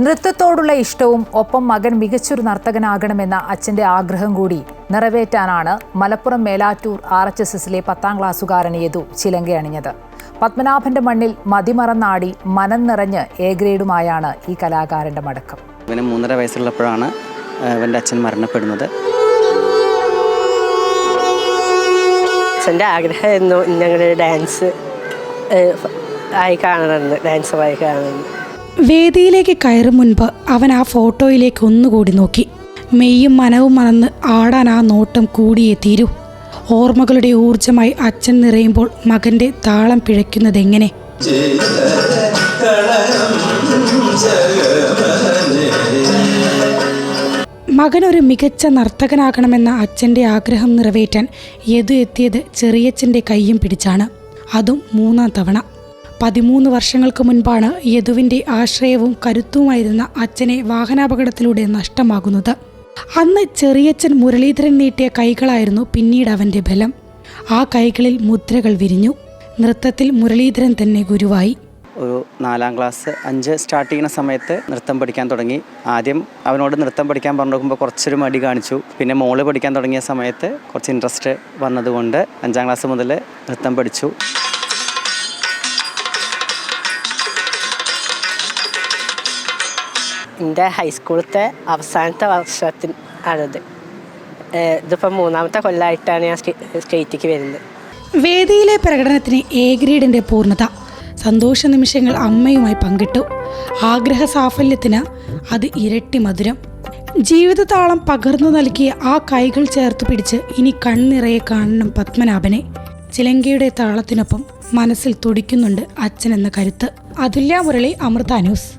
നൃത്തത്തോടുള്ള ഇഷ്ടവും ഒപ്പം മകൻ മികച്ചൊരു നർത്തകനാകണമെന്ന അച്ഛന്റെ ആഗ്രഹം കൂടി നിറവേറ്റാനാണ് മലപ്പുറം മേലാറ്റൂർ RHSSലെ 10ാം ക്ലാസ്സുകാരൻ യദു ചിലങ്കയണിഞ്ഞത്. പത്മനാഭന്റെ മണ്ണിൽ മതിമറന്നാടി മനം നിറഞ്ഞ് A ഗ്രേഡുമായാണ് ഈ കലാകാരന്റെ മടക്കം. ഇവന് 3.5 വയസ്സുള്ളപ്പോഴാണ് ഇവൻ്റെ അച്ഛൻ മരണപ്പെടുന്നത്. അച്ഛൻ്റെ ആഗ്രഹമായിരുന്നു ഞങ്ങളുടെ ഡാൻസ് ആയി കാണണമെന്ന്, ഡാൻസറായി കാണണമെന്ന്. വേദിയിലേക്ക് കയറും മുൻപ് അവൻ ആ ഫോട്ടോയിലേക്ക് ഒന്നുകൂടി നോക്കി. മെയ്യും മനവും മറന്ന് ആടാൻ ആ നോട്ടം കൂടിയേ തീരൂ. ഓർമ്മകളുടെ ഊർജമായി അച്ഛൻ നിറയുമ്പോൾ മകന്റെ താളം പിഴയ്ക്കുന്നതെങ്ങനെ? മകനൊരു മികച്ച നർത്തകനാകണമെന്ന അച്ഛൻ്റെ ആഗ്രഹം നിറവേറ്റാൻ യദു എത്തിയത് ചെറിയച്ഛൻ്റെ കയ്യും പിടിച്ചാണ്. അതും 3ാം തവണ. 13 വർഷങ്ങൾക്ക് മുൻപാണ് യദുവിൻ്റെ ആശ്രയവും കരുത്തുമായിരുന്ന അച്ഛനെ വാഹനാപകടത്തിലൂടെ നഷ്ടമാകുന്നത്. അന്ന് ചെറിയച്ഛൻ മുരളീധരൻ നീട്ടിയ കൈകളായിരുന്നു പിന്നീട് അവൻ്റെ ബലം. ആ കൈകളിൽ മുദ്രകൾ വിരിഞ്ഞു. നൃത്തത്തിൽ മുരളീധരൻ തന്നെ ഗുരുവായി. ഒരു 4ാം ക്ലാസ് 5 സ്റ്റാർട്ട് ചെയ്യുന്ന സമയത്ത് നൃത്തം പഠിക്കാൻ തുടങ്ങി. ആദ്യം അവനോട് നൃത്തം പഠിക്കാൻ പറഞ്ഞു നോക്കുമ്പോൾ കുറച്ചൊരു മടി കാണിച്ചു. പിന്നെ മോള് പഠിക്കാൻ തുടങ്ങിയ സമയത്ത് കുറച്ച് ഇൻട്രസ്റ്റ് വന്നതുകൊണ്ട് 5ാം ക്ലാസ് മുതൽ നൃത്തം പഠിച്ചു. എൻ്റെ ഹൈസ്കൂളത്തെ അവസാനത്തെ വർഷത്തിൽ ആണിത്. ഇതിപ്പോൾ 3ാമത്തെ കൊല്ലമായിട്ടാണ് ഞാൻ സ്റ്റേറ്റിലേക്ക് വരുന്നത്. വേദിയിലെ പ്രകടനത്തിന് A ഗ്രേഡിൻ്റെ പൂർണ്ണത. സന്തോഷ നിമിഷങ്ങൾ അമ്മയുമായി പങ്കിട്ടു. ആഗ്രഹ സാഫല്യത്തിന് അത് ഇരട്ടി മധുരം. ജീവിതതാളം പകർന്നു നൽകിയ ആ കൈകൾ ചേർത്ത് പിടിച്ച് ഇനി കണ്ണിറയെ കാണണം പത്മനാഭനെ. ചിലങ്കയുടെ താളത്തിനൊപ്പം മനസ്സിൽ തുടിക്കുന്നുണ്ട് അച്ഛനെന്ന കരുത്ത്. അതുല്യ മുരളി, അമൃത ന്യൂസ്.